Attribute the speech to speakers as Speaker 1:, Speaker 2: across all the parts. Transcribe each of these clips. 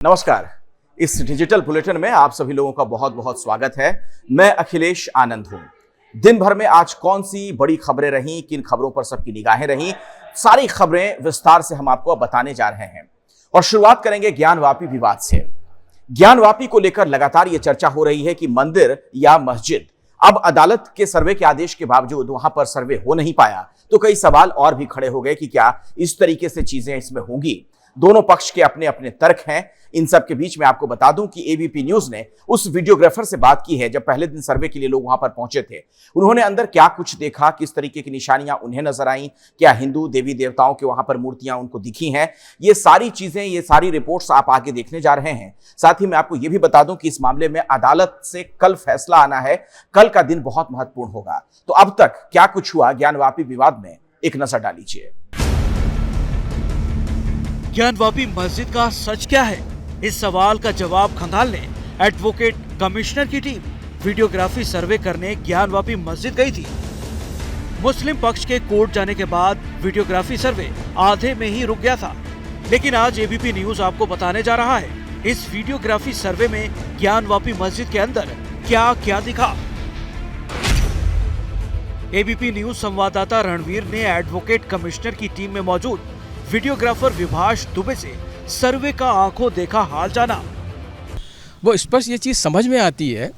Speaker 1: नमस्कार। इस digital bulletin में आप सभी लोगों का बहुत बहुत स्वागत है। मैं अखिलेश आनंद हूं। दिन भर में आज कौन सी बड़ी खबरें रहीं, किन खबरों पर सबकी निगाहें रहीं, सारी खबरें विस्तार से हम आपको बताने जा रहे हैं। और शुरुआत करेंगे ज्ञानवापी विवाद से। ज्ञानवापी को लेकर लगातार यह चर्चा हो रही है कि मंदिर या मस्जिद, अब अदालत के सर्वे के आदेश के बावजूद वहां पर सर्वे हो नहीं पाया, तो कई सवाल और भी खड़े हो गए कि क्या इस तरीके से चीजें इसमें होंगी। दोनों पक्ष के अपने अपने तर्क हैं। इन सब के बीच में आपको बता दूं कि एबीपी न्यूज ने उस वीडियोग्राफर से बात की है जब पहले दिन सर्वे के लिए लोग वहां पर पहुंचे थे। उन्होंने अंदर क्या कुछ देखा, किस तरीके की निशानियां उन्हें नजर आईं, क्या हिंदू देवी देवताओं के वहां पर मूर्तियां उनको दिखी हैं, ये सारी चीजें, ये सारी रिपोर्ट्स आप आगे देखने जा रहे हैं। साथ ही मैं आपको यह भी बता दूं कि इस मामले में अदालत से कल फैसला आना है। कल का दिन बहुत महत्वपूर्ण होगा। तो अब तक क्या कुछ हुआ ज्ञानवापी विवाद में, एक नजर डालीजिए।
Speaker 2: ज्ञानवापी मस्जिद का सच क्या है, इस सवाल का जवाब खंगालने एडवोकेट कमिश्नर की टीम वीडियोग्राफी सर्वे करने ज्ञानवापी मस्जिद गई थी। मुस्लिम पक्ष के कोर्ट जाने के बाद वीडियोग्राफी सर्वे आधे में ही रुक गया था, लेकिन आज एबीपी न्यूज आपको बताने जा रहा है इस वीडियोग्राफी सर्वे में ज्ञानवापी मस्जिद के अंदर क्या क्या दिखा। एबीपी न्यूज संवाददाता रणवीर ने एडवोकेट कमिश्नर की टीम में मौजूद वीडियोग्राफर विभाष दुबे से सर्वे का आंखों देखा हाल जाना।
Speaker 3: वो स्पष्ट ये चीज़ समझ में आती है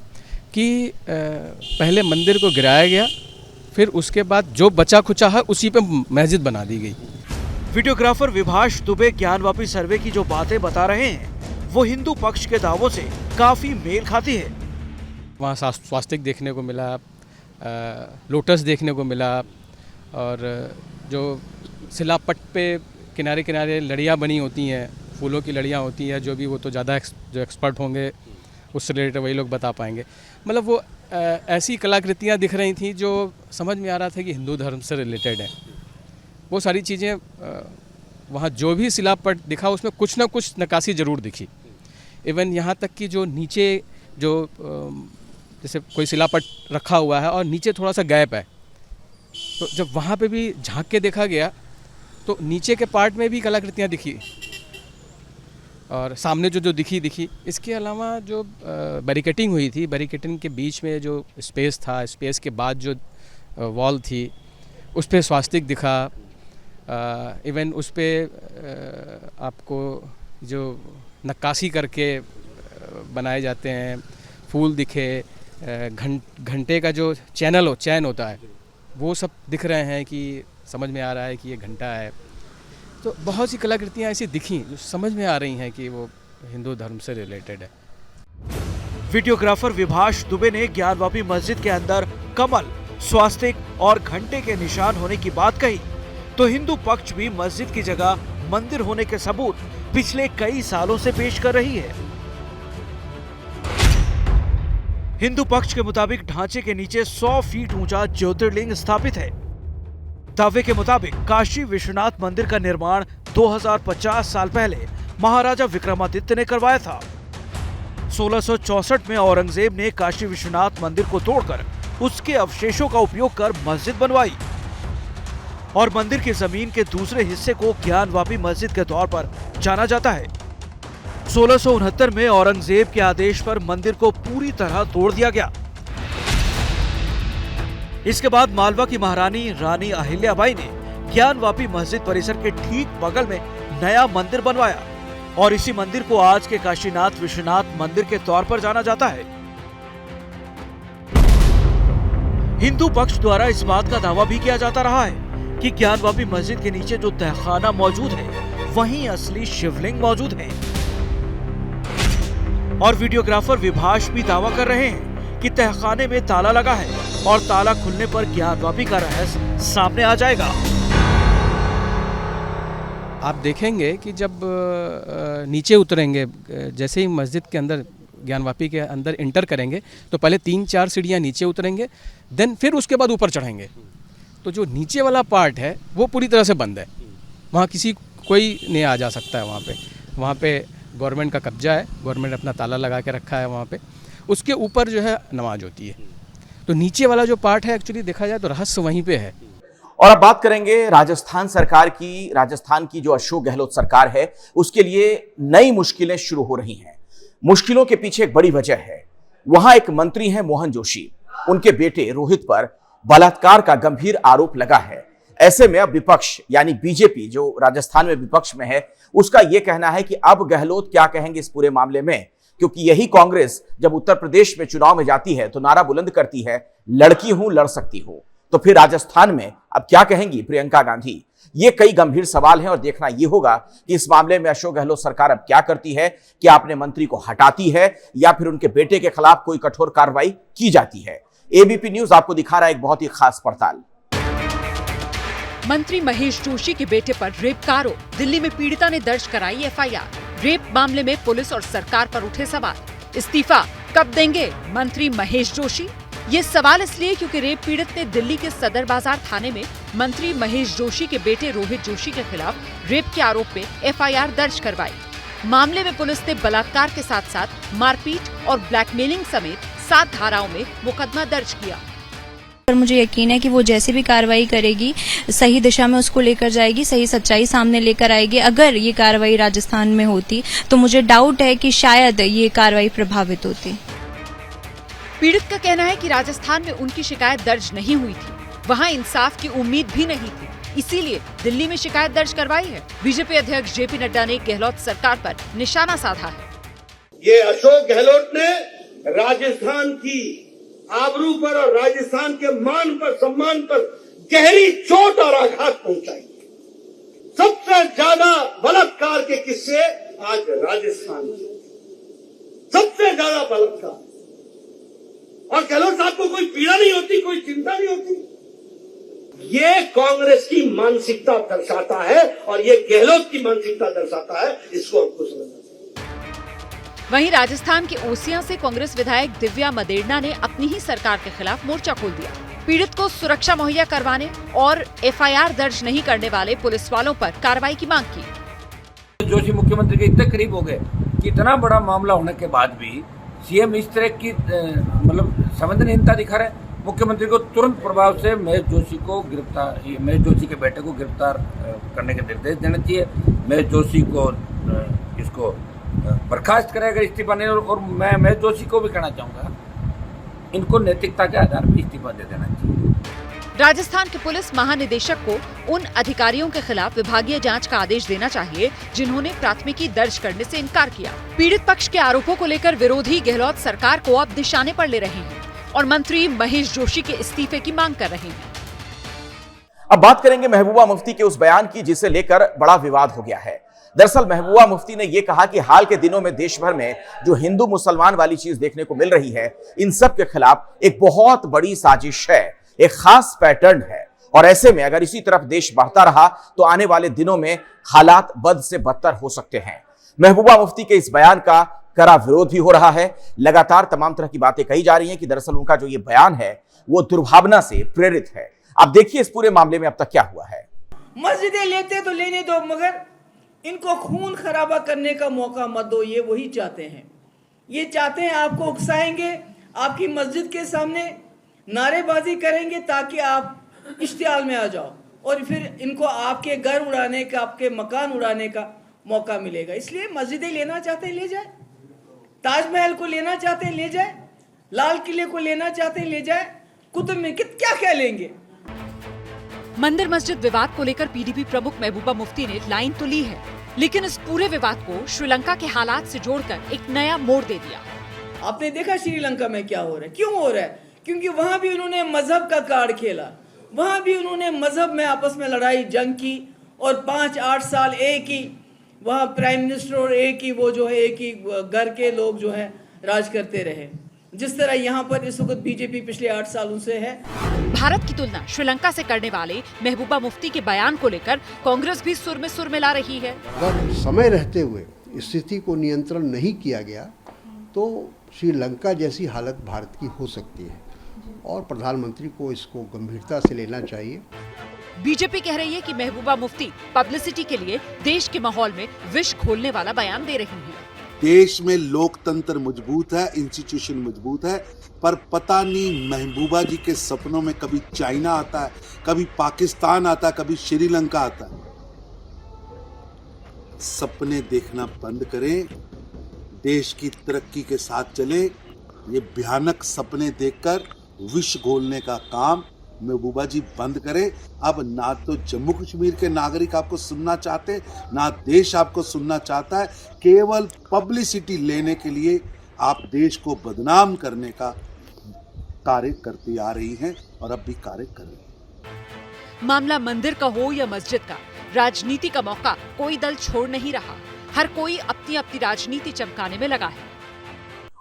Speaker 3: कि पहले मंदिर को गिराया गया, फिर उसके बाद जो बचा खुचा है उसी पे मस्जिद बना दी गई।
Speaker 2: वीडियोग्राफर विभाष दुबे ज्ञानवापी सर्वे की जो बातें बता रहे हैं वो हिंदू पक्ष के दावों से काफी मेल खाती है।
Speaker 3: वहाँ स्वास्तिक देखने को मिला, लोटस देखने को मिला, और जो शिलापट पे किनारे किनारे लड़ियाँ बनी होती हैं, फूलों की लड़ियाँ होती हैं, जो भी वो तो ज़्यादा जो एक्सपर्ट होंगे उससे रिलेटेड वही लोग बता पाएंगे। मतलब वो ऐसी कलाकृतियाँ दिख रही थी जो समझ में आ रहा था कि हिंदू धर्म से रिलेटेड है। वो सारी चीज़ें वहाँ जो भी शिलापट दिखा उसमें कुछ ना कुछ नक्काशी ज़रूर दिखी। इवन यहाँ तक कि जो नीचे जो जैसे कोई शिलापट रखा हुआ है और नीचे थोड़ा सा गैप है, तो जब वहाँ पे भी झांक के देखा गया तो नीचे के पार्ट में भी कलाकृतियाँ दिखी, और सामने जो दिखी। इसके अलावा जो बैरिकेटिंग हुई थी, बैरिकेटिंग के बीच में जो स्पेस था, स्पेस के बाद जो वॉल थी उस पर स्वास्तिक दिखा। इवन उस पर आपको जो नक्काशी करके बनाए जाते हैं फूल दिखे, घंटे का जो चैन होता है वो सब दिख रहे हैं कि समझ में आ रहा है कि ये घंटा है। तो बहुत सी कलाकृतियाँ ऐसी दिखी जो समझ में आ रही हैं कि वो हिंदू धर्म से रिलेटेड है।
Speaker 2: वीडियोग्राफर विभाष दुबे ने ज्ञानवापी मस्जिद के अंदर कमल, स्वास्तिक और घंटे के निशान होने की बात कही, तो हिंदू पक्ष भी मस्जिद की जगह मंदिर होने के सबूत पिछले कई सालों से पेश कर रही है। हिंदू पक्ष के मुताबिक ढांचे के नीचे 100 फीट ऊंचा ज्योतिर्लिंग स्थापित है। दावे के मुताबिक काशी विश्वनाथ मंदिर का निर्माण 2050 साल पहले महाराजा विक्रमादित्य ने करवाया था। 1664 में औरंगजेब ने काशी विश्वनाथ मंदिर को तोड़कर उसके अवशेषों का उपयोग कर मस्जिद बनवाई, और मंदिर की जमीन के दूसरे हिस्से को ज्ञानवापी मस्जिद के तौर पर जाना जाता है। 1669 में औरंगजेब के आदेश पर मंदिर को पूरी तरह तोड़ दिया गया। इसके बाद मालवा की महारानी रानी अहिल्याबाई ने ज्ञानवापी मस्जिद परिसर के ठीक बगल में नया मंदिर बनवाया, और इसी मंदिर को आज के काशीनाथ विश्वनाथ मंदिर के तौर पर जाना जाता है। हिंदू पक्ष द्वारा इस बात का दावा भी किया जाता रहा है कि ज्ञानवापी मस्जिद के नीचे जो तहखाना मौजूद है वहीं असली शिवलिंग मौजूद है। और वीडियोग्राफर विभाष भी दावा कर रहे हैं कि तहखाने में ताला लगा है, और ताला खुलने पर ज्ञानवापी का रहस्य सामने आ जाएगा।
Speaker 3: आप देखेंगे कि जब नीचे उतरेंगे, जैसे ही मस्जिद के अंदर ज्ञानवापी के अंदर इंटर करेंगे तो पहले 3-4 सीढ़ियाँ नीचे उतरेंगे, देन फिर उसके बाद ऊपर चढ़ेंगे। तो जो नीचे वाला पार्ट है वो पूरी तरह से बंद है, वहाँ कोई नहीं आ जा सकता है। वहाँ पे गवर्नमेंट का कब्जा है, गवर्नमेंट अपना ताला लगा के रखा है वहाँ पे। उसके ऊपर जो है नमाज होती है। तो नीचे वाला जो पार्ट है एक्चुअली देखा जाए तो रहस्य वहीं पे है।
Speaker 1: और अब बात करेंगे राजस्थान सरकार की। राजस्थान की जो अशोक गहलोत सरकार है, उसके लिए नई मुश्किलें शुरू हो रही हैं। मुश्किलों के पीछे एक बड़ी वजह है। वहां एक मंत्री हैं मोहन जोशी, उनके बेटे रोहित पर बलात्कार का गंभीर आरोप लगा है। ऐसे में अब विपक्ष यानी बीजेपी जो राजस्थान में विपक्ष में है, उसका यह कहना है कि अब गहलोत क्या कहेंगे इस पूरे मामले में, क्योंकि यही कांग्रेस जब उत्तर प्रदेश में चुनाव में जाती है तो नारा बुलंद करती है, लड़की हूं लड़ सकती हूं। तो फिर राजस्थान में अब क्या कहेंगी प्रियंका गांधी? ये कई गंभीर सवाल हैं और देखना यह होगा कि इस मामले में अशोक गहलोत सरकार अब क्या करती है। क्या अपने मंत्री को हटाती है या फिर उनके बेटे के खिलाफ कोई कठोर कार्रवाई की जाती है? एबीपी न्यूज आपको दिखा रहा है एक बहुत ही खास पड़ताल।
Speaker 4: मंत्री महेश जोशी के बेटे पर रेप का आरोप, दिल्ली में पीड़िता ने दर्ज कराई एफआईआर। रेप मामले में पुलिस और सरकार पर उठे सवाल। इस्तीफा कब देंगे मंत्री महेश जोशी? ये सवाल इसलिए क्योंकि रेप पीड़ित ने दिल्ली के सदर बाजार थाने में मंत्री महेश जोशी के बेटे रोहित जोशी के खिलाफ रेप के आरोप में एफआईआर दर्ज करवाई। मामले में पुलिस ने बलात्कार के साथ साथ मारपीट और ब्लैकमेलिंग समेत 7 धाराओं में मुकदमा दर्ज किया।
Speaker 5: पर मुझे यकीन है कि वो जैसे भी कार्रवाई करेगी सही दिशा में उसको लेकर जाएगी, सही सच्चाई सामने लेकर आएगी। अगर ये कार्रवाई राजस्थान में होती तो मुझे डाउट है कि शायद ये कार्रवाई प्रभावित होती।
Speaker 4: पीड़ित का कहना है कि राजस्थान में उनकी शिकायत दर्ज नहीं हुई थी, वहां इंसाफ की उम्मीद भी नहीं थी, इसीलिए दिल्ली में शिकायत दर्ज करवाई है। बीजेपी अध्यक्ष जेपी नड्डा ने गहलोत सरकार पर निशाना साधा है।
Speaker 6: ये अशोक गहलोत ने राजस्थान की आबरू पर और राजस्थान के मान पर, सम्मान पर गहरी चोट और आघात पहुंचाई। सबसे ज्यादा बलात्कार के किस्से आज राजस्थान में, सबसे ज्यादा बलात्कार। और गहलोत साहब को कोई पीड़ा नहीं होती, कोई चिंता नहीं होती। ये कांग्रेस की मानसिकता दर्शाता है और ये गहलोत की मानसिकता दर्शाता है। इसको आपको समझना चाहिए।
Speaker 4: वहीं राजस्थान के ओसियां से कांग्रेस विधायक दिव्या मदेरणा ने अपनी ही सरकार के खिलाफ मोर्चा खोल दिया। पीड़ित को सुरक्षा मुहैया करवाने और एफआईआर दर्ज नहीं करने वाले पुलिस वालों पर कार्रवाई की मांग की।
Speaker 7: जोशी मुख्यमंत्री के इतने करीब हो गए कि इतना बड़ा मामला होने के बाद भी सीएम इस तरह की मतलब संवेदनहीनता दिखा रहे। मुख्यमंत्री को तुरंत प्रभाव से महेश जोशी के बेटे को गिरफ्तार करने के निर्देश देने चाहिए। महेश जोशी को इसको बर्खास्त करें अगर इस्तीफा नहीं। और मैं महेश जोशी को भी कहना चाहूंगा, इनको नैतिकता के आधार पर इस्तीफा दे देना चाहिए।
Speaker 4: राजस्थान के पुलिस महानिदेशक को उन अधिकारियों के खिलाफ विभागीय जांच का आदेश देना चाहिए जिन्होंने प्राथमिकी दर्ज करने से इनकार किया। पीड़ित पक्ष के आरोपों को लेकर विरोधी गहलोत सरकार को अब निशाने पर ले रहे हैं और मंत्री महेश जोशी के इस्तीफे की मांग कर रहे हैं।
Speaker 1: अब बात करेंगे महबूबा मुफ्ती के उस बयान की जिसे लेकर बड़ा विवाद हो गया है। दरअसल महबूबा मुफ्ती ने यह कहा कि हाल के दिनों में देश भर में जो हिंदू मुसलमान वाली चीज देखने को मिल रही है, इन सब के खिलाफ एक बहुत बड़ी साजिश है, एक खास पैटर्न है। और ऐसे में अगर इसी तरफ देश बढ़ता रहा तो आने वाले दिनों में हालात बद से बदतर हो सकते हैं। महबूबा मुफ्ती के इस बयान का कड़ा विरोध भी हो रहा है। लगातार तमाम तरह की बातें कही जा रही हैं कि दरअसल उनका जो ये बयान है वो दुर्भावना से प्रेरित है। अब देखिए इस पूरे मामले में अब तक क्या हुआ है।
Speaker 8: मस्जिदें लेते तो लेने दो, मगर इनको खून खराबा करने का मौका मत दो। ये वही चाहते हैं, ये चाहते हैं आपको उकसाएंगे, आपकी मस्जिद के सामने नारेबाजी करेंगे ताकि आप इश्तियाल में आ जाओ और फिर इनको आपके घर उड़ाने का, आपके मकान उड़ाने का मौका मिलेगा। इसलिए मस्जिदें लेना चाहते हैं ले जाए, ताजमहल को लेना चाहते हैं ले जाए, लाल किले को लेना चाहते हैं ले जाए, कुतुब मीनार क्या क्या लेंगे।
Speaker 4: मंदिर मस्जिद विवाद को लेकर पीडीपी प्रमुख महबूबा मुफ्ती ने लाइन तो ली है, लेकिन इस पूरे विवाद को श्रीलंका के हालात से जोड़कर एक नया मोड़ दे दिया।
Speaker 8: आपने देखा श्रीलंका में क्या हो रहा है, क्यों हो रहा है? क्योंकि वहां भी उन्होंने मजहब का कार्ड खेला, वहां भी उन्होंने मजहब में आपस में लड़ाई जंग की और 5-8 साल एक ही वहां प्राइम मिनिस्टर और एक ही वो जो है एक ही घर के लोग जो है राज करते रहे, जिस तरह यहाँ पर इस वक्त बीजेपी पिछले 8 सालों से है।
Speaker 4: भारत की तुलना श्रीलंका से करने वाले महबूबा मुफ्ती के बयान को लेकर कांग्रेस भी सुर में सुर मिला रही है।
Speaker 9: अगर समय रहते हुए स्थिति को नियंत्रण नहीं किया गया तो श्रीलंका जैसी हालत भारत की हो सकती है और प्रधानमंत्री को इसको गंभीरता से लेना चाहिए।
Speaker 4: बीजेपी कह रही है कि महबूबा मुफ्ती पब्लिसिटी के लिए देश के माहौल में विष घोलने वाला बयान दे रही हैं।
Speaker 10: देश में लोकतंत्र मजबूत है, इंस्टीट्यूशन मजबूत है, पर पता नहीं महबूबा जी के सपनों में कभी चाइना आता है, कभी पाकिस्तान आता है, कभी श्रीलंका आता है। सपने देखना बंद करें, देश की तरक्की के साथ चले। ये भयानक सपने देखकर विष घोलने का काम महबूबा जी बंद करें। अब ना तो जम्मू कश्मीर के नागरिक आपको सुनना चाहते, ना देश आपको सुनना चाहता है। केवल पब्लिसिटी लेने के लिए आप देश को बदनाम करने का कार्य करती आ रही हैं और अब भी कार्य कर रही हैं।
Speaker 4: मामला मंदिर का हो या मस्जिद का, राजनीति का मौका कोई दल छोड़ नहीं रहा। हर कोई अपनी अपनी राजनीति चमकाने में लगा है।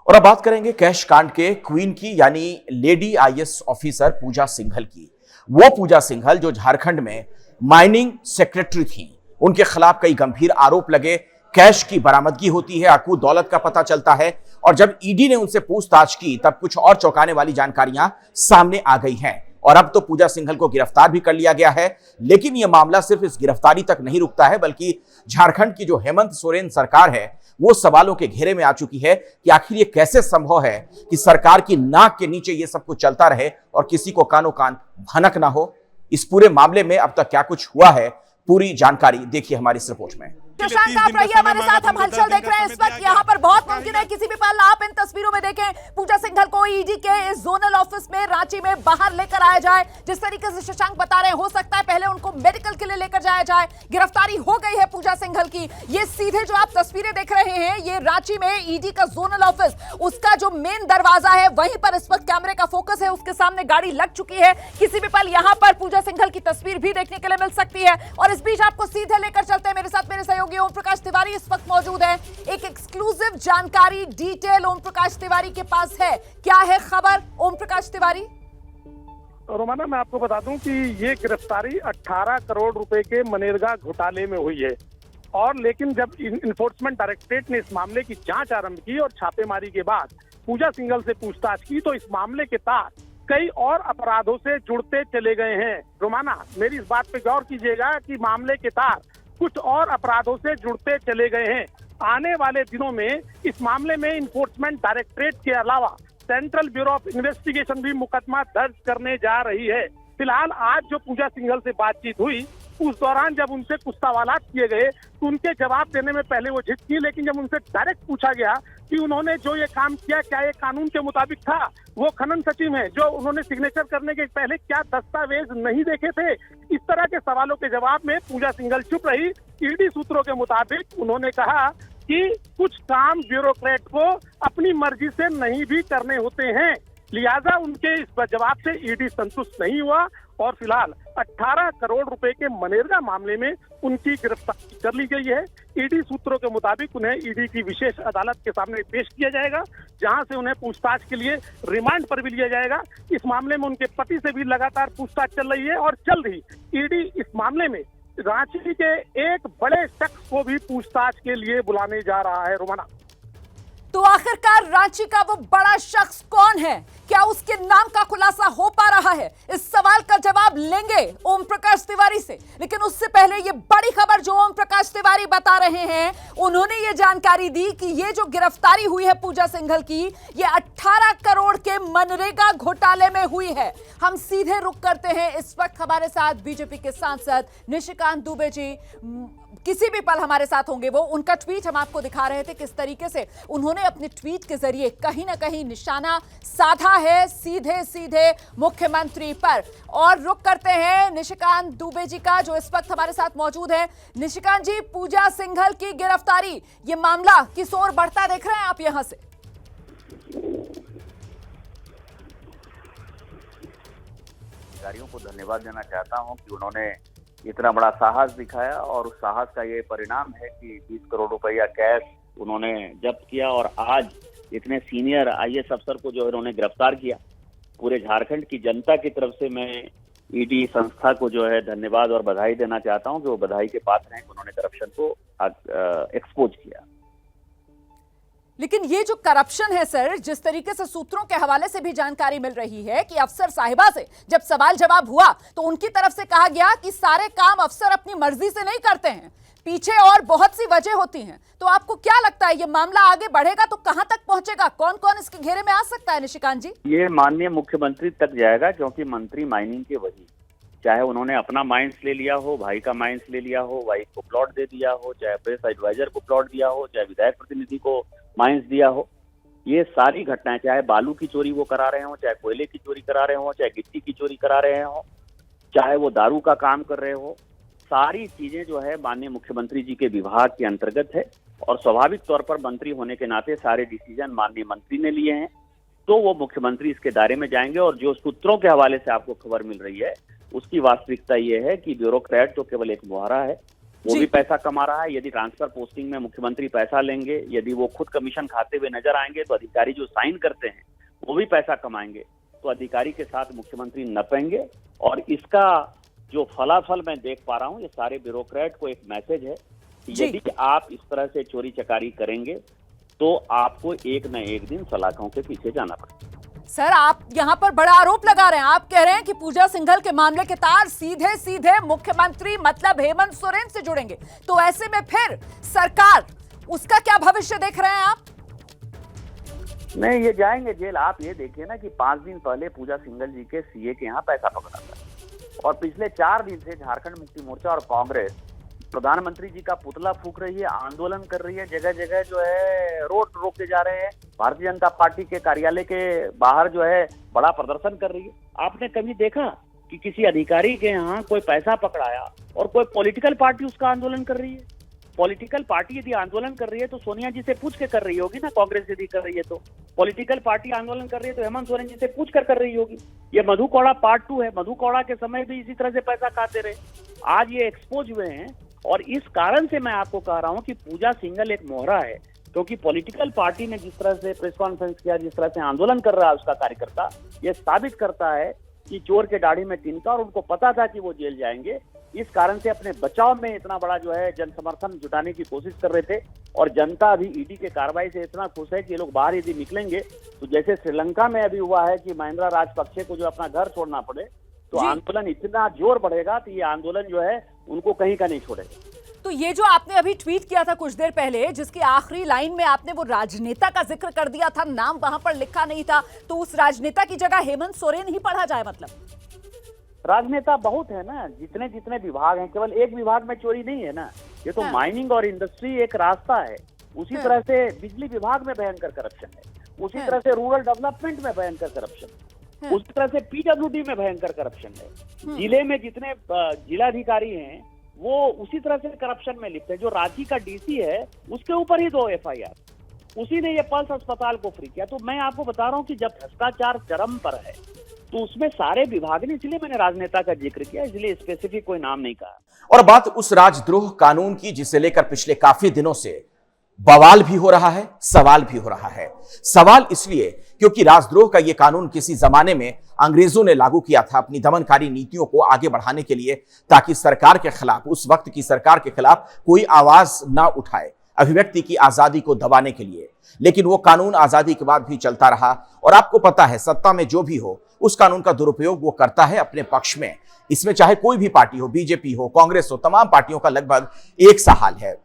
Speaker 1: और अब बात करेंगे कैश कांड के क्वीन की, यानी लेडी आईएएस ऑफिसर पूजा सिंघल की। वो पूजा सिंघल जो झारखंड में माइनिंग सेक्रेटरी थी, उनके खिलाफ कई गंभीर आरोप लगे। कैश की बरामदगी होती है, अकूत दौलत का पता चलता है, और जब ईडी ने उनसे पूछताछ की तब कुछ और चौंकाने वाली जानकारियां सामने आ गई हैं। और अब तो पूजा सिंघल को गिरफ्तार भी कर लिया गया है। लेकिन यह मामला सिर्फ इस गिरफ्तारी तक नहीं रुकता है, बल्कि झारखंड की जो हेमंत सोरेन सरकार है वो सवालों के घेरे में आ चुकी है कि आखिर ये कैसे संभव है कि सरकार की नाक के नीचे ये सब कुछ चलता रहे और किसी को कानो कान भनक ना हो। इस पूरे मामले में अब तक क्या कुछ हुआ है, पूरी जानकारी देखिए हमारी इस रिपोर्ट में।
Speaker 11: शशांक आप रहिए हमारे साथ, हम हलचल देख रहे हैं इस वक्त। यहाँ पर बहुत मुमकिन है किसी भी पल आप इन तस्वीरों में देखें पूजा सिंघल को ईडी के इस जोनल ऑफिस में रांची में बाहर लेकर आया जाए। जिस तरीके से शशांक बता रहे हैं, हो सकता है पहले उनको मेडिकल के लिए लेकर जाया जाए। गिरफ्तारी हो गई है पूजा सिंघल की। ये सीधे जो आप तस्वीरें देख रहे हैं, ये रांची में ईडी का जोनल ऑफिस, उसका जो मेन दरवाजा है वहीं पर इस वक्त कैमरे का फोकस है। उसके सामने गाड़ी लग चुकी है। किसी भी पल यहाँ पर पूजा सिंघल की तस्वीर भी देखने के लिए मिल सकती है। और इस बीच आपको सीधे लेकर चलते हैं, मेरे साथ मेरे सहयोगी ओम प्रकाश तिवारी इस वक्त मौजूद है। एक एक्सक्लूसिव जानकारी, डिटेल ओम प्रकाश तिवारी के पास है। क्या है खबर ओम प्रकाश तिवारी?
Speaker 12: रोमाना, मैं आपको बता दूं कि ये गिरफ्तारी 18 करोड़ रुपए के मनरेगा घोटाले में हुई है। और लेकिन जब इन्फोर्समेंट डायरेक्टरेट ने इस मामले की जांच आरंभ की और छापेमारी के बाद पूजा सिंघल से पूछताछ की, तो इस मामले के तार कई और अपराधों से जुड़ते चले गए हैं। रोमाना, मेरी इस बात पे गौर कीजिएगा कि मामले के तार कुछ और अपराधों से जुड़ते चले गए हैं। आने वाले दिनों में इस मामले में इन्फोर्समेंट डायरेक्टरेट के अलावा सेंट्रल ब्यूरो ऑफ इन्वेस्टिगेशन भी मुकदमा दर्ज करने जा रही है। फिलहाल आज जो पूजा सिंघल से बातचीत हुई, उस दौरान जब उनसे कुछ सवालात किए गए तो उनके जवाब देने में पहले वो झिझकी, लेकिन जब उनसे डायरेक्ट पूछा गया कि उन्होंने जो ये काम किया क्या ये कानून के मुताबिक था, वो खनन सचिव है, जो उन्होंने सिग्नेचर करने के पहले क्या दस्तावेज नहीं देखे थे, इस तरह के सवालों के जवाब में पूजा सिंघल चुप रही। ईडी सूत्रों के मुताबिक उन्होंने कहा कि कुछ काम ब्यूरोक्रेट को अपनी मर्जी से नहीं भी करने होते हैं, लिहाजा उनके इस जवाब से ईडी संतुष्ट नहीं हुआ और फिलहाल 18 करोड़ रुपए के मनरेगा मामले में उनकी गिरफ्तारी कर ली गई है। ईडी सूत्रों के मुताबिक उन्हें ईडी की विशेष अदालत के सामने पेश किया जाएगा, जहां से उन्हें पूछताछ के लिए रिमांड पर भी लिया जाएगा। इस मामले में उनके पति से भी लगातार पूछताछ चल रही है और जल्द ही ईडी इस मामले में रांची के एक बड़े शख्स को भी पूछताछ के लिए बुलाने जा रहा है। रोमाना,
Speaker 11: तो आखिरकार रांची का वो बड़ा शख्स कौन है? क्या उसके नाम का खुलासा हो पा रहा है? इस सवाल का जवाब लेंगे ओम प्रकाश तिवारी से। लेकिन उससे पहले ये बड़ी खबर जो ओम प्रकाश तिवारी बता रहे हैं, उन्होंने ये जानकारी दी कि ये जो गिरफ्तारी हुई है पूजा सिंघल की, ये 18 करोड़ के मनरेगा घोटाले में हुई है। हम सीधे रुख करते हैं, इस वक्त हमारे साथ बीजेपी के सांसद निशिकांत दुबे जी किसी भी पल हमारे साथ होंगे। वो उनका ट्वीट हम आपको दिखा रहे थे, किस तरीके से उन्होंने अपने ट्वीट के जरिए कहीं ना कहीं निशाना साधा है सीधे सीधे मुख्यमंत्री पर। और रुख करते हैं निशिकांत दुबे जी का, जो इस वक्त हमारे साथ मौजूद है। निशिकांत जी, पूजा सिंघल की गिरफ्तारी, ये मामला किस ओर बढ़ता देख रहे हैं आप यहां से?
Speaker 13: अधिकारियों को धन्यवाद देना चाहता हूं कि उन्होंने इतना बड़ा साहस दिखाया और उस साहस का ये परिणाम है कि 20 करोड़ रुपया कैश उन्होंने जब्त किया और आज इतने सीनियर आईएएस अफसर को जो इन्होंने गिरफ्तार किया। पूरे झारखंड की जनता की तरफ से मैं ईडी संस्था को जो है धन्यवाद और बधाई देना चाहता हूं, जो बधाई के पात्र हैं। उन्होंने करप्शन को एक्सपोज किया।
Speaker 11: लेकिन ये जो करप्शन है सर, जिस तरीके से सूत्रों के हवाले से भी जानकारी मिल रही है कि अफसर साहिबा से जब सवाल जवाब हुआ तो उनकी तरफ से कहा गया कि सारे काम अफसर अपनी मर्जी से नहीं करते हैं, पीछे और बहुत सी वजह होती हैं। तो आपको क्या लगता है ये मामला आगे बढ़ेगा तो कहां तक पहुंचेगा, कौन कौन इसके घेरे में आ सकता है निशिकांत जी?
Speaker 13: ये माननीय मुख्यमंत्री तक जाएगा, क्योंकि मंत्री माइनिंग के वही, चाहे उन्होंने अपना माइंस ले लिया हो, भाई का माइंस ले लिया हो, वाइफ को प्लॉट दे दिया हो, चाहे प्रेस एडवाइजर को प्लॉट दिया हो, चाहे विधायक प्रतिनिधि को माइंस दिया हो, ये सारी घटनाएं, चाहे बालू की चोरी वो करा रहे हो, चाहे कोयले की चोरी करा रहे हो, चाहे गिट्टी की चोरी करा रहे हो, चाहे वो दारू का काम कर रहे हो, सारी चीजें जो है माननीय मुख्यमंत्री जी के विभाग के अंतर्गत है। और स्वाभाविक तौर पर मंत्री होने के नाते सारे डिसीजन माननीय मंत्री ने लिए हैं, तो वो मुख्यमंत्री इसके दायरे में जाएंगे। और जो सूत्रों के हवाले से आपको खबर मिल रही है उसकी वास्तविकता ये है कि ब्यूरोक्रेट तो केवल एक मुहारा है, वो भी पैसा कमा रहा है। यदि ट्रांसफर पोस्टिंग में मुख्यमंत्री पैसा लेंगे, यदि वो खुद कमीशन खाते हुए नजर आएंगे, तो अधिकारी जो साइन करते हैं वो भी पैसा कमाएंगे, तो अधिकारी के साथ मुख्यमंत्री नपेंगे। और इसका जो फलाफल मैं देख पा रहा हूँ, ये सारे ब्यूरोक्रेट को एक मैसेज है कि यदि आप इस तरह से चोरी चकारी करेंगे तो आपको एक न एक दिन सलाखों के पीछे जाना पड़ेगा।
Speaker 11: सर, आप यहाँ पर बड़ा आरोप लगा रहे हैं। आप कह रहे हैं कि पूजा सिंघल के मामले के तार सीधे सीधे मुख्यमंत्री मतलब हेमंत सोरेन से जुड़ेंगे, तो ऐसे में फिर सरकार उसका क्या भविष्य देख रहे हैं आप?
Speaker 13: नहीं, ये जाएंगे जेल। आप ये देखिए ना कि 5 दिन पहले पूजा सिंघल जी के सीए के यहाँ पैसा पकड़ा था, और पिछले 4 दिन से झारखंड मुक्ति मोर्चा और कांग्रेस प्रधानमंत्री जी का पुतला फूक रही है, आंदोलन कर रही है, जगह जगह जो है रोड रोके जा रहे हैं, भारतीय जनता पार्टी के कार्यालय के बाहर जो है बड़ा प्रदर्शन कर रही है। आपने कभी देखा कि किसी अधिकारी के यहाँ कोई पैसा पकड़ाया और कोई पॉलिटिकल पार्टी उसका आंदोलन कर रही है? पॉलिटिकल पार्टी यदि आंदोलन कर रही है तो सोनिया जी से पूछ के कर रही होगी ना, कांग्रेस यदि कर रही है तो। पॉलिटिकल पार्टी आंदोलन कर रही है तो हेमंत सोरेन जी से पूछ कर रही होगी। ये मधु कौड़ा पार्ट 2 है। मधु कौड़ा के समय भी इसी तरह से पैसा खाते रहे, आज ये एक्सपोज हुए हैं। और इस कारण से मैं आपको कह रहा हूं कि पूजा सिंघल एक मोहरा है, क्योंकि पॉलिटिकल पार्टी ने जिस तरह से प्रेस कॉन्फ्रेंस किया, जिस तरह से आंदोलन कर रहा है उसका कार्यकर्ता, ये साबित करता है कि चोर के दाढ़ी में तिनका, और उनको पता था कि वो जेल जाएंगे। इस कारण से अपने बचाव में इतना बड़ा जो है जन समर्थन जुटाने की कोशिश कर रहे थे। और जनता अभी ईडी के कार्रवाई से इतना खुश है कि ये लोग बाहर यदि निकलेंगे तो जैसे श्रीलंका में अभी हुआ है कि महिंद्रा राजपक्षे को जो अपना घर छोड़ना पड़े, तो आंदोलन इतना जोर बढ़ेगा तो ये आंदोलन जो है उनको कहीं का नहीं छोड़ेगा।
Speaker 11: तो ये जो आपने अभी ट्वीट किया था कुछ देर पहले, जिसकी आखिरी लाइन में आपने वो राजनेता का जिक्र कर दिया था, नाम वहां पर लिखा नहीं था, तो उस राजनेता की जगह हेमंत सोरेन ही पढ़ा जाए? मतलब
Speaker 13: राजनेता बहुत है ना, जितने जितने विभाग हैं, केवल एक विभाग में चोरी नहीं है ना। ये तो माइनिंग और इंडस्ट्री एक रास्ता है। उसी तरह से बिजली विभाग में भयंकर करप्शन है, उसी तरह से रूरल डेवलपमेंट में भयंकर करप्शन है, उसी तरह से पीडब्ल्यूडी में भयंकर करप्शन है। जिले में जितने जिलाधिकारी हैं वो उसी तरह से करप्शन में लिप्त है। जो रांची का डीसी है उसके ऊपर ही 2 FIR, उसी ने ये पल्स अस्पताल को फ्री किया। तो मैं आपको बता रहा हूँ कि जब भ्रष्टाचार चरम पर है तो उसमें सारे विभाग ने, इसलिए मैंने राजनेता का जिक्र किया, इसलिए स्पेसिफिक कोई नाम नहीं कहा।
Speaker 1: और बात उस राजद्रोह कानून की जिसे लेकर पिछले काफी दिनों से बवाल भी हो रहा है, सवाल भी हो रहा है। सवाल इसलिए क्योंकि राजद्रोह का यह कानून किसी जमाने में अंग्रेजों ने लागू किया था अपनी दमनकारी नीतियों को आगे बढ़ाने के लिए, ताकि सरकार के खिलाफ, उस वक्त की सरकार के खिलाफ कोई आवाज ना उठाए, अभिव्यक्ति की आजादी को दबाने के लिए। लेकिन वो कानून आजादी के बाद भी चलता रहा, और आपको पता है सत्ता में जो भी हो उस कानून का दुरुपयोग वो करता है अपने पक्ष में। इसमें चाहे कोई भी पार्टी हो, बीजेपी हो, कांग्रेस हो, तमाम पार्टियों का लगभग एक सा हाल है।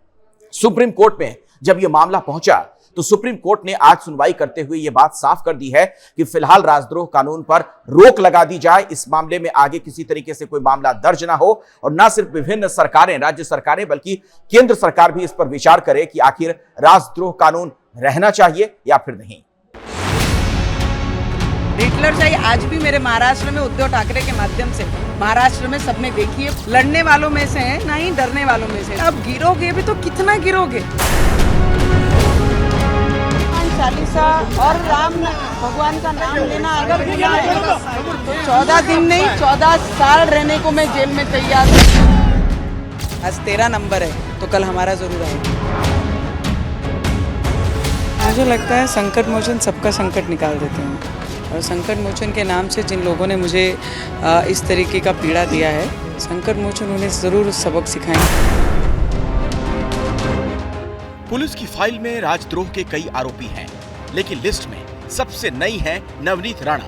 Speaker 1: सुप्रीम कोर्ट में जब यह मामला पहुंचा तो सुप्रीम कोर्ट ने आज सुनवाई करते हुए यह बात साफ कर दी है कि फिलहाल राजद्रोह कानून पर रोक लगा दी जाए। इस मामले में आगे किसी तरीके से कोई मामला दर्ज ना हो, और ना सिर्फ विभिन्न सरकारें, राज्य सरकारें, बल्कि केंद्र सरकार भी इस पर विचार करे कि आखिर राजद्रोह कानून रहना चाहिए या फिर नहीं।
Speaker 14: हिटलरशाही आज भी मेरे महाराष्ट्र में उद्धव ठाकरे के माध्यम से महाराष्ट्र में सबने देखी है। लड़ने वालों में से है, ना ही डरने वालों में से। अब गिरोगे भी तो कितना गिरोगे? चालीसा और राम भगवान का नाम लेना अगर गुनाह है तो 14 दिन नहीं 14 साल रहने को मैं जेल में तैयार हूँ। आज 13 नंबर है तो कल हमारा जरूर आएगा। मुझे लगता है संकट मोचन सबका संकट निकाल देते हैं, और संकट मोचन के नाम से जिन लोगों ने मुझे इस तरीके का पीड़ा दिया है, संकट मोचन उन्हें जरूर सबक सिखाएंगे।
Speaker 1: पुलिस की फाइल में राजद्रोह के कई आरोपी हैं, लेकिन लिस्ट में सबसे नई है नवनीत राणा,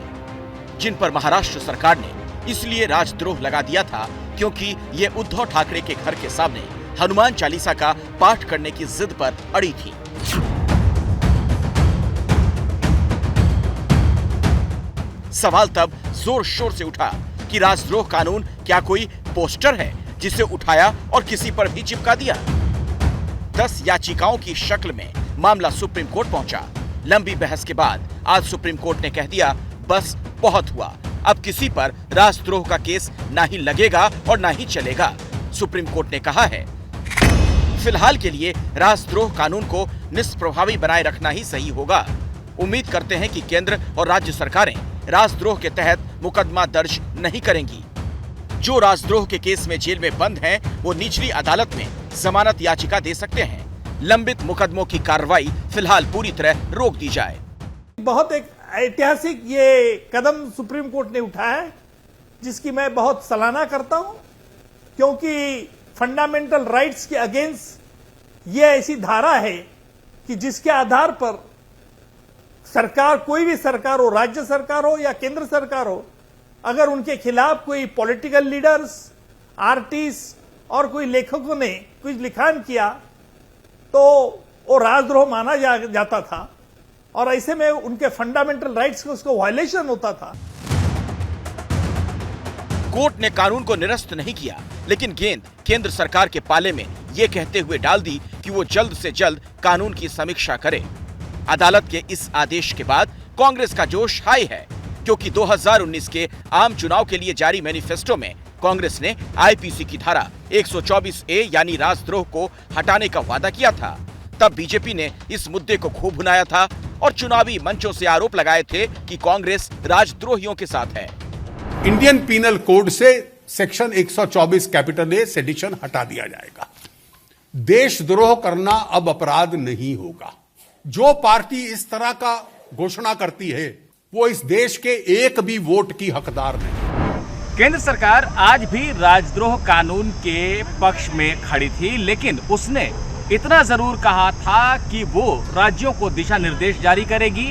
Speaker 1: जिन पर महाराष्ट्र सरकार ने इसलिए राजद्रोह लगा दिया था क्योंकि ये उद्धव ठाकरे के घर के सामने हनुमान चालीसा का पाठ करने की जिद पर अड़ी थी। सवाल तब जोर शोर से उठा कि राजद्रोह कानून क्या कोई पोस्टर है जिसे उठाया और किसी पर भी चिपका दिया। 10 याचिकाओं की शक्ल में मामला सुप्रीम कोर्ट पहुंचा। लंबी बहस के बाद आज सुप्रीम कोर्ट ने कह दिया, बस बहुत हुआ, अब किसी पर राजद्रोह का केस ना ही लगेगा और ना ही चलेगा। सुप्रीम कोर्ट ने कहा है, फिलहाल के लिए राजद्रोह कानून को निष्प्रभावी बनाए रखना ही सही होगा। उम्मीद करते हैं कि केंद्र और राज्य सरकारें राजद्रोह के तहत मुकदमा दर्ज नहीं करेंगी। जो राजद्रोह के केस में जेल में बंद हैं, वो निचली अदालत में जमानत याचिका दे सकते हैं। लंबित मुकदमों की कार्रवाई फिलहाल पूरी तरह रोक दी जाए।
Speaker 12: बहुत एक ऐतिहासिक ये कदम सुप्रीम कोर्ट ने उठाया है, जिसकी मैं बहुत सराहना करता हूं, क्योंकि फंडामेंटल राइट्स के अगेंस्ट ये ऐसी धारा है कि जिसके आधार पर सरकार, कोई भी सरकार हो, राज्य सरकार हो या केंद्र सरकार हो, अगर उनके खिलाफ कोई पॉलिटिकल लीडर्स, आर्टिस्ट और कोई लेखकों ने कुछ लिखान किया तो वो राजद्रोह माना जाता था और ऐसे में उनके फंडामेंटल राइट्स को उसको वायलेशन होता था।
Speaker 1: कोर्ट ने कानून को निरस्त नहीं किया, लेकिन गेंद केंद्र सरकार के पाले में ये कहते हुए डाल दी कि वो जल्द से जल्द कानून की समीक्षा करे। अदालत के इस आदेश के बाद कांग्रेस का जोश हाई है, क्योंकि 2019 के आम चुनाव के लिए जारी मैनिफेस्टो में कांग्रेस ने आईपीसी की धारा 124A यानी राजद्रोह को हटाने का वादा किया था। तब बीजेपी ने इस मुद्दे को खूब भुनाया था और चुनावी मंचों से आरोप लगाए थे कि कांग्रेस राजद्रोहियों के साथ है।
Speaker 15: इंडियन पीनल कोड से सेक्शन 124 कैपिटल ए सेडिशन हटा दिया जाएगा। देशद्रोह करना अब अपराध नहीं होगा। जो पार्टी इस तरह का घोषणा करती है वो इस देश के एक भी वोट की हकदार नहीं।
Speaker 16: केंद्र सरकार आज भी राजद्रोह कानून के पक्ष में खड़ी थी, लेकिन उसने इतना जरूर कहा था कि वो राज्यों को दिशा निर्देश जारी करेगी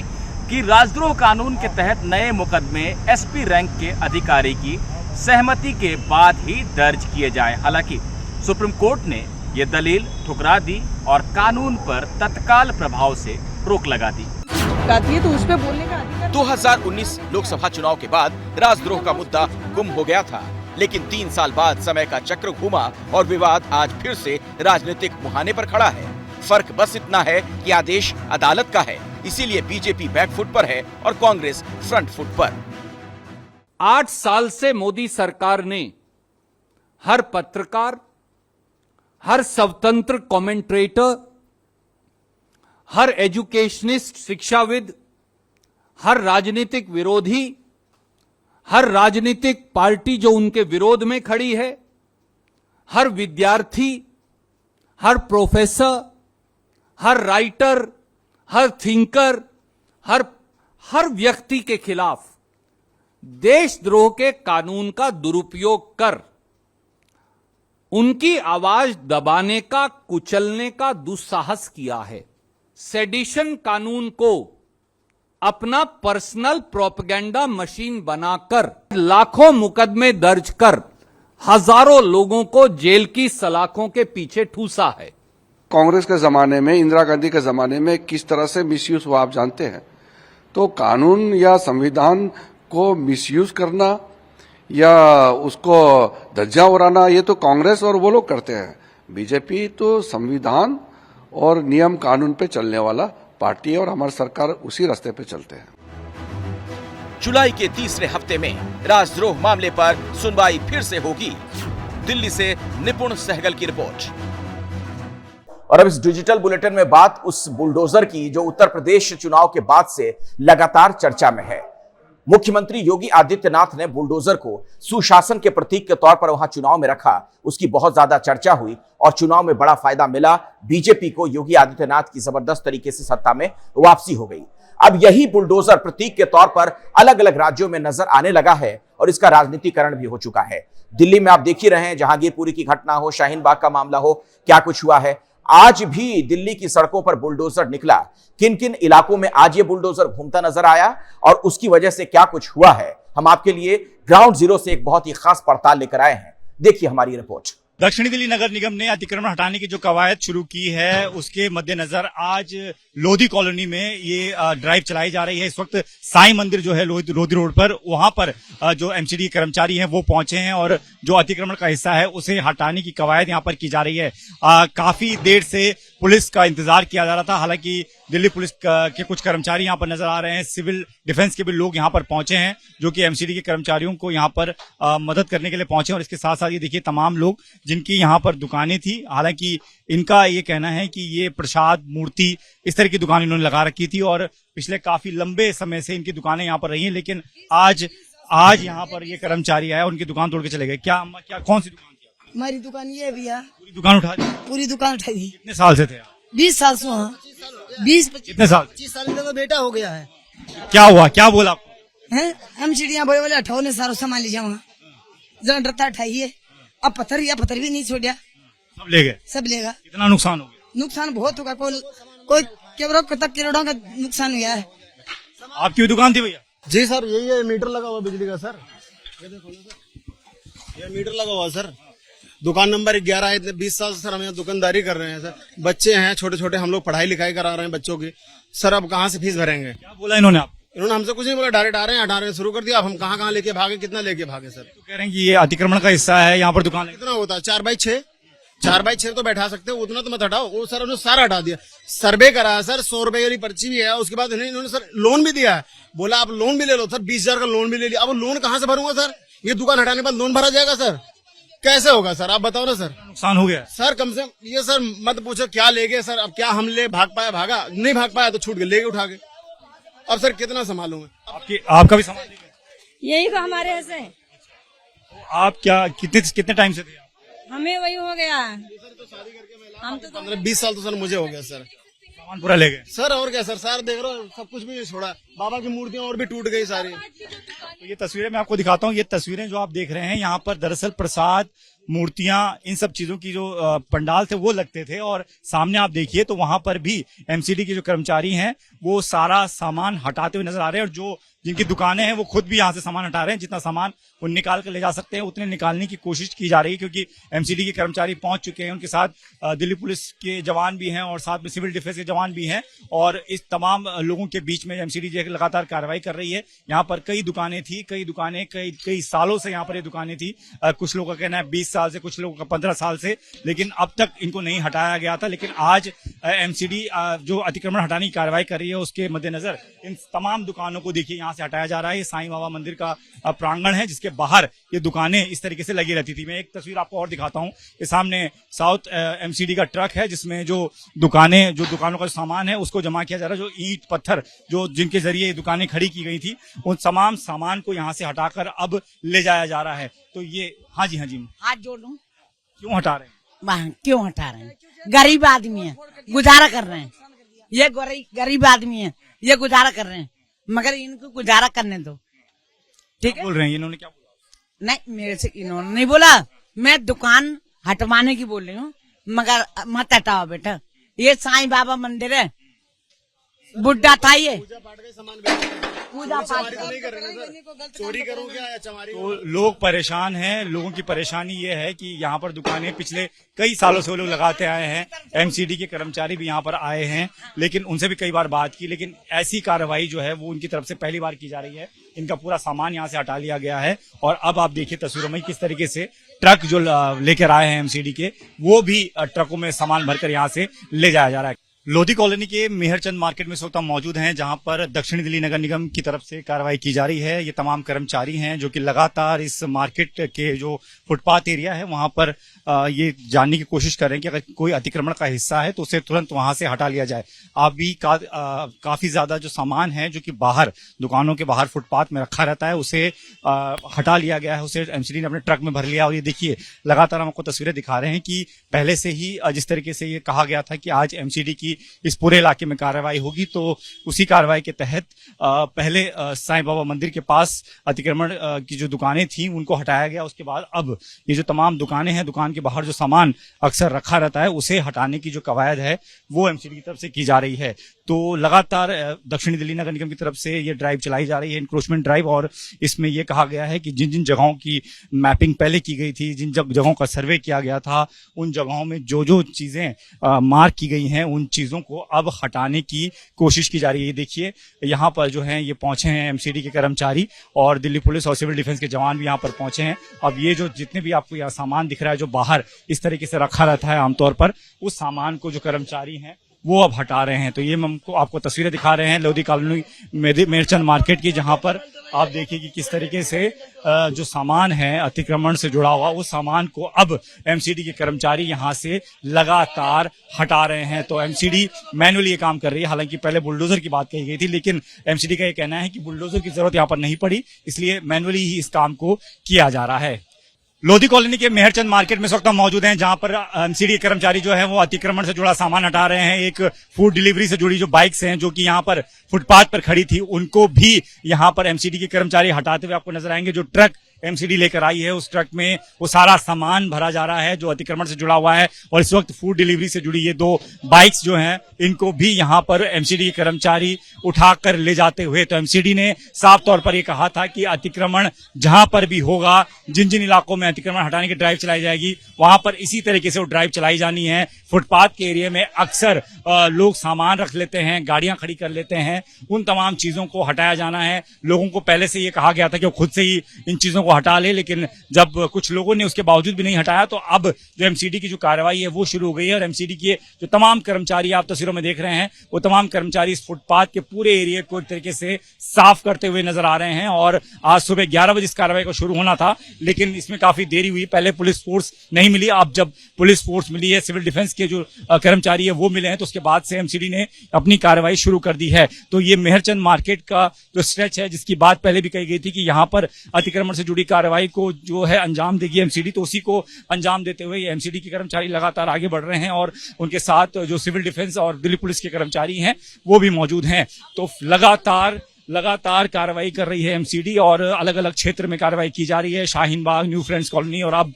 Speaker 16: कि राजद्रोह कानून के तहत नए मुकदमे एसपी रैंक के अधिकारी की सहमति के बाद ही दर्ज किए जाएं। हालांकि सुप्रीम कोर्ट ने ये दलील ठुकरा दी और कानून पर तत्काल प्रभाव से रोक लगा दी।
Speaker 14: तो उस पे बोलने का
Speaker 1: 2019 लोकसभा चुनाव के बाद राजद्रोह का मुद्दा गुम हो गया था, लेकिन 3 साल बाद समय का चक्र घूमा और विवाद आज फिर से राजनीतिक मुहाने पर खड़ा है। फर्क बस इतना है कि आदेश अदालत का है, इसीलिए बीजेपी बैकफुट पर है और कांग्रेस फ्रंट फुट पर।
Speaker 17: 8 साल से मोदी सरकार ने हर पत्रकार, हर स्वतंत्र कमेंटेटर, हर एजुकेशनिस्ट, शिक्षाविद, हर राजनीतिक विरोधी, हर राजनीतिक पार्टी जो उनके विरोध में खड़ी है, हर विद्यार्थी, हर प्रोफेसर, हर राइटर, हर थिंकर, हर व्यक्ति के खिलाफ देशद्रोह के कानून का दुरुपयोग कर उनकी आवाज दबाने का, कुचलने का दुस्साहस किया है। सेडिशन कानून को अपना पर्सनल प्रोपेगेंडा मशीन बनाकर लाखों मुकदमे दर्ज कर हजारों लोगों को जेल की सलाखों के पीछे ठूसा है।
Speaker 18: कांग्रेस के जमाने में, इंदिरा गांधी के जमाने में किस तरह से मिसयूज हुआ आप जानते हैं। तो कानून या संविधान को मिसयूज करना या उसको धज्जा उड़ाना, ये तो कांग्रेस और वो लोग करते हैं। बीजेपी तो संविधान और नियम कानून पे चलने वाला पार्टी है और हमारी सरकार उसी रास्ते पे चलते हैं।
Speaker 1: जुलाई के तीसरे हफ्ते में राजद्रोह मामले पर सुनवाई फिर से होगी। दिल्ली से निपुण सहगल की रिपोर्ट। और अब इस डिजिटल बुलेटिन में बात उस बुलडोजर की जो उत्तर प्रदेश चुनाव के बाद से लगातार चर्चा में है। मुख्यमंत्री योगी आदित्यनाथ ने बुलडोजर को सुशासन के प्रतीक के तौर पर वहां चुनाव में रखा। उसकी बहुत ज्यादा चर्चा हुई और चुनाव में बड़ा फायदा मिला। बीजेपी को योगी आदित्यनाथ की जबरदस्त तरीके से सत्ता में वापसी हो गई। अब यही बुलडोजर प्रतीक के तौर पर अलग अलग राज्यों में नजर आने लगा है और इसका राजनीतिकरण भी हो चुका है। दिल्ली में आप देख ही रहे हैं, जहांगीरपुरी की घटना हो, शाहीन बाग का मामला हो, क्या कुछ हुआ है। आज भी दिल्ली की सड़कों पर बुलडोजर निकला। किन किन इलाकों में आज ये बुलडोजर घूमता नजर आया और उसकी वजह से क्या कुछ हुआ है, हम आपके लिए ग्राउंड जीरो से एक बहुत ही खास पड़ताल लेकर आए हैं। देखिए हमारी रिपोर्ट।
Speaker 19: दक्षिणी दिल्ली नगर निगम ने अतिक्रमण हटाने की जो कवायद शुरू की है उसके मद्देनजर आज लोधी कॉलोनी में ये ड्राइव चलाई जा रही है। इस वक्त साईं मंदिर जो है लोधी रोड पर, वहां पर जो एमसीडी कर्मचारी हैं वो पहुंचे हैं और जो अतिक्रमण का हिस्सा है उसे हटाने की कवायद यहां पर की जा रही है। काफी देर से पुलिस का इंतजार किया जा रहा था। हालांकि दिल्ली पुलिस के कुछ कर्मचारी यहां पर नजर आ रहे हैं, सिविल डिफेंस के भी लोग यहां पर पहुंचे हैं जो कि एमसीडी के कर्मचारियों को यहां पर मदद करने के लिए पहुंचे। और इसके साथ साथ ये देखिए तमाम लोग जिनकी यहां पर दुकानें थी, हालांकि इनका ये कहना है कि ये प्रसाद मूर्ति इस तरह की दुकान इन्होंने लगा रखी थी और पिछले काफी लंबे समय से इनकी दुकानें यहाँ पर रही हैं, लेकिन आज यहाँ पर ये कर्मचारी आए, उनकी दुकान तोड़ के चले गए। क्या कौन सी दुकान थी?
Speaker 20: हमारी दुकान ये भैया।
Speaker 19: पूरी दुकान उठा दी?
Speaker 20: पूरी दुकान उठाई दी।
Speaker 19: कितने साल से थे?
Speaker 20: 20 साल से। 20
Speaker 19: कितने साल?
Speaker 20: 25 साल में तो बेटा हो गया है।
Speaker 19: क्या हुआ, क्या बोला आपको?
Speaker 20: हैं हम चिड़िया बड़े वाले 58 सारों संभाल लीजिए वहाँ जरा डरता उठाइए। अब पत्थर भी नहीं छोड़ा,
Speaker 19: सब ले गए।
Speaker 20: सब लेगा।
Speaker 19: कितना नुकसान हो गया?
Speaker 20: नुकसान बहुत होगा, कोई करोड़ों का नुकसान हुआ है।
Speaker 19: आपकी भी दुकान थी भैया?
Speaker 21: जी सर, यही है मीटर लगा हुआ बिजली का सर। ये देखो ना सर, ये मीटर लगा हुआ सर। दुकान नंबर 11 है। इतने 20 साल से सर हम यहाँ दुकानदारी कर रहे हैं सर। बच्चे हैं छोटे छोटे, हम लोग पढ़ाई लिखाई करा रहे हैं बच्चों की। सर अब कहाँ से फीस भरेंगे?
Speaker 19: क्या बोला इन्होंने आप?
Speaker 21: इन्होंने हमसे कुछ नहीं बोला, डायरेक्ट आ रहे हैं, हटा रहे हैं, शुरू कर दिया। अब हम कहाँ लेके भागे, कितना लेके भागे सर?
Speaker 19: तो कह रहे हैं कि ये अतिक्रमण का हिस्सा है, यहाँ पर दुकान
Speaker 21: कितना होता है? 4x6 तो बैठा सकते हो, उतना तो मत हटाओ। वो सर उन्होंने सारा हटा दिया। सर्वे करा है सर, 100 रुपए वाली पर्ची भी है। उसके बाद इन्होंने सर लोन भी दिया है, बोला आप लोन भी ले लो सर। 20,000 का लोन भी ले लिया। अब लोन कहाँ से भरूंगा सर? ये दुकान हटाने के बाद लोन भरा जाएगा सर? कैसे होगा सर, आप बताओ ना सर।
Speaker 19: नुकसान हो गया
Speaker 21: सर, कम से कम ये सर मत पूछो क्या ले गए सर। अब क्या हम ले भाग पाया? भागा नहीं, भाग पाया तो छूट गए, लेके उठा के। अब सर कितना संभालूंगा?
Speaker 19: आपका भी सामान
Speaker 22: यही तो हमारे ऐसे।
Speaker 19: आप क्या कितने टाइम से थे?
Speaker 22: हमें वही हो गया, हम तो
Speaker 21: 15-20 साल तो सर मुझे हो गया सर।
Speaker 19: सामान पूरा ले गए
Speaker 21: सर, और क्या सर देख रहे हो, सब कुछ भी नहीं छोड़ा। बाबा की मूर्तियां और भी टूट गई सारी।
Speaker 19: तो ये तस्वीरें मैं आपको दिखाता हूँ। ये तस्वीरें जो आप देख रहे हैं, यहाँ पर दरअसल प्रसाद, मूर्तियां, इन सब चीजों की जो पंडाल थे वो लगते थे। और सामने आप देखिए तो वहां पर भी एमसीडी के जो कर्मचारी हैं वो सारा सामान हटाते हुए नजर आ रहे हैं। और जो जिनकी दुकानें हैं वो खुद भी यहाँ से सामान हटा रहे हैं। जितना सामान वो निकाल कर ले जा सकते हैं उतने निकालने की कोशिश की जा रही है, क्योंकि एमसीडी के कर्मचारी पहुंच चुके हैं। उनके साथ दिल्ली पुलिस के जवान भी हैं और साथ में सिविल डिफेंस के जवान भी हैं। और इस तमाम लोगों के बीच में एमसीडी लगातार कार्रवाई कर रही है। यहाँ पर कई दुकानें थी, कई सालों से यहाँ पर ये दुकानें थी। कुछ लोगों का कहना है 20 साल से, कुछ लोगों का 15 साल से, लेकिन अब तक इनको नहीं हटाया गया था। लेकिन आज एमसीडी जो अतिक्रमण हटाने की कार्रवाई कर रही है उसके मद्देनजर इन तमाम दुकानों को देखिए यहाँ से हटाया जा रहा है। ये साईं बाबा मंदिर का प्रांगण है जिसके बाहर ये दुकानें इस तरीके से लगी रहती थी। मैं एक तस्वीर आपको और दिखाता हूँ। ये सामने साउथ एमसीडी का ट्रक है जिसमें जो दुकानों का सामान है उसको जमा किया जा रहा है। जो ईंट पत्थर जिनके जरिए दुकानें खड़ी की गई थी उन तमाम सामान को यहाँ से हटाकर अब ले जाया जा रहा है। तो ये हाँ जी
Speaker 22: हाथ जोड़ लूं।
Speaker 19: क्यों हटा रहे हैं?
Speaker 22: क्यों हटा रहे हैं? गरीब आदमी है, गुजारा कर रहे हैं। ये गरीब आदमी है, ये गुजारा कर रहे हैं, मगर इनको गुजारा करने दो। ठीक है,
Speaker 19: बोल रहे हैं इन्होंने क्या बोला?
Speaker 22: नहीं, मेरे से इन्होंने नहीं बोला। मैं दुकान हटवाने की बोल रही हूँ, मगर मत हटाओ बेटा। ये साईं बाबा मंदिर है, बुढ़ा था ये। पूजा पाठ
Speaker 21: नहीं कर रहे सर, चोरी करूं क्या या चमारी?
Speaker 19: तो लोग परेशान हैं। लोगों की परेशानी ये है कि यहाँ पर दुकानें पिछले कई सालों से वो लोग लगाते आए हैं। एमसीडी के कर्मचारी भी यहाँ पर आए हैं, लेकिन उनसे भी कई बार बात की, लेकिन ऐसी कार्रवाई जो है वो उनकी तरफ से पहली बार की जा रही है। इनका पूरा सामान यहाँ से हटा लिया गया है। और अब आप देखिए तस्वीरों में किस तरीके से ट्रक जो लेकर आए हैं एमसीडी के, वो भी ट्रकों में सामान भरकर यहाँ से ले जाया जा रहा है। लोधी कॉलोनी के मेहरचंद मार्केट में इस वक्त हम मौजूद हैं, जहां पर दक्षिणी दिल्ली नगर निगम की तरफ से कार्रवाई की जा रही है। ये तमाम कर्मचारी हैं जो कि लगातार इस मार्केट के जो फुटपाथ एरिया है वहां पर ये जानने की कोशिश कर रहे हैं कि अगर कोई अतिक्रमण का हिस्सा है तो उसे तुरंत वहां से हटा लिया जाए। अभी काफी ज्यादा जो सामान है जो कि बाहर दुकानों के बाहर फुटपाथ में रखा रहता है उसे हटा लिया गया है। उसे एमसीडी ने अपने ट्रक में भर लिया। और ये देखिए लगातार हम आपको तस्वीरें दिखा रहे हैं कि पहले से ही जिस तरीके से ये कहा गया था कि आज एमसीडी की इस पूरे इलाके में कार्रवाई होगी। तो उसी कार्रवाई के तहत पहले साईं बाबा मंदिर के पास अतिक्रमण की जो दुकानें थी उनको हटाया गया। उसके बाद अब ये जो तमाम दुकानें हैं, दुकान के बाहर जो सामान अक्सर रखा रहता है उसे हटाने की जो कवायद है वो एमसीडी की तरफ से की जा रही है। तो लगातार दक्षिणी दिल्ली नगर निगम की तरफ से ये ड्राइव चलाई जा रही है, इंक्रोचमेंट ड्राइव, और इसमें यह कहा गया है कि जिन जिन जगहों की मैपिंग पहले की गई थी, जिन जगहों का सर्वे किया गया था, उन जगहों में जो जो चीजें मार्क की गई हैं उन चीजों को अब हटाने की कोशिश की जा रही है। देखिए यहाँ पर जो है ये पहुंचे हैं एमसीडी के कर्मचारी और दिल्ली पुलिस और सिविल डिफेंस के जवान भी यहाँ पर पहुंचे हैं। अब ये जो जितने भी आपको यहाँ सामान दिख रहा है जो बाहर इस तरीके से रखा रहता है आमतौर पर, उस सामान को जो कर्मचारी हैं वो अब हटा रहे हैं। तो ये हम आपको तस्वीरें दिखा रहे हैं लोधी कॉलोनी मेरचंद मार्केट की, जहां पर आप देखिए कि किस तरीके से जो सामान है अतिक्रमण से जुड़ा हुआ उस सामान को अब एमसीडी के कर्मचारी यहां से लगातार हटा रहे हैं। तो एमसीडी मैनुअली ये काम कर रही है। हालांकि पहले बुलडोजर की बात कही गई थी, लेकिन एमसीडी का ये कहना है कि बुलडोजर की जरूरत यहां पर नहीं पड़ी, इसलिए मैनुअली ही इस काम को किया जा रहा है। लोधी कॉलोनी के मेहरचंद मार्केट में इस वक्त हम मौजूद हैं, जहां पर एमसीडी कर्मचारी जो है वो अतिक्रमण से जुड़ा सामान हटा रहे हैं। एक फूड डिलीवरी से जुड़ी जो बाइक्स हैं जो कि यहां पर फुटपाथ पर खड़ी थी उनको भी यहां पर एमसीडी के कर्मचारी हटाते हुए आपको नजर आएंगे। जो ट्रक एमसीडी लेकर आई है उस ट्रक में वो सारा सामान भरा जा रहा है जो अतिक्रमण से जुड़ा हुआ है। और इस वक्त फूड डिलीवरी से जुड़ी ये दो बाइक्स जो हैं इनको भी यहां पर एमसीडी के कर्मचारी उठाकर ले जाते हुए, तो एमसीडी ने साफ तौर पर ये कहा था कि अतिक्रमण जहां पर भी होगा, जिन जिन इलाकों में अतिक्रमण हटाने की ड्राइव चलाई जाएगी वहां पर इसी तरीके से वो ड्राइव चलाई जानी है। फुटपाथ के एरिया में अक्सर लोग सामान रख लेते हैं, गाड़ियां खड़ी कर लेते हैं, उन तमाम चीजों को हटाया जाना है। लोगों को पहले से ये कहा गया था कि वो खुद से ही इन चीजों को हटा ले, लेकिन जब कुछ लोगों ने उसके बावजूद भी नहीं हटाया तो अब जो एमसीडी की जो कार्रवाई है वो शुरू हो गई है। और एमसीडी के जो तमाम कर्मचारी आप तस्वीरों में देख रहे हैं वो तमाम कर्मचारी इस फुटपाथ के पूरे एरिया को एक तरीके से साफ करते हुए नजर आ रहे हैं। और आज सुबह 11 बजे इस कार्रवाई को शुरू होना था, लेकिन इसमें काफी देरी हुई। पहले पुलिस फोर्स नहीं मिली, अब जब पुलिस फोर्स मिली है, सिविल डिफेंस के जो कर्मचारी है वो मिले हैं, तो उसके बाद से एमसीडी ने अपनी कार्रवाई शुरू कर दी है। तो ये मेहरचंद मार्केट का जो स्ट्रेच है जिसकी बात पहले भी कही गई थी कि यहाँ पर अतिक्रमण से जुड़ी कार्रवाई को जो है अंजाम देगी एमसीडी, तो उसी को अंजाम देते हुए एमसीडी के कर्मचारी लगातार आगे बढ़ रहे हैं और उनके साथ जो सिविल डिफेंस और दिल्ली पुलिस के कर्मचारी हैं वो भी मौजूद हैं। तो लगातार कार्रवाई कर रही है एमसीडी और अलग अलग क्षेत्र में कार्रवाई की जा रही है। Shaheen Bagh, new friends colony और अब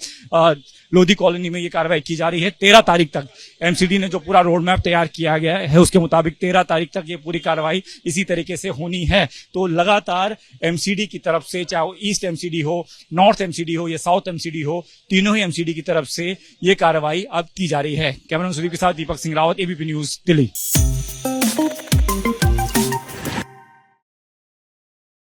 Speaker 19: लोधी कॉलोनी में ये कार्रवाई की जा रही है। 13 तारीख तक एमसीडी ने जो पूरा रोड मैप तैयार किया गया है उसके मुताबिक 13 तारीख तक ये पूरी कार्रवाई इसी तरीके से होनी है। तो लगातार एमसीडी की तरफ से, चाहे वो ईस्ट एमसीडी हो, नॉर्थ एमसीडी हो या साउथ एमसीडी हो, तीनों ही एमसीडी की तरफ से ये कार्रवाई अब की जा रही है। कैमरामैन सुदीप के साथ दीपक सिंह रावत, एबीपी न्यूज, दिल्ली।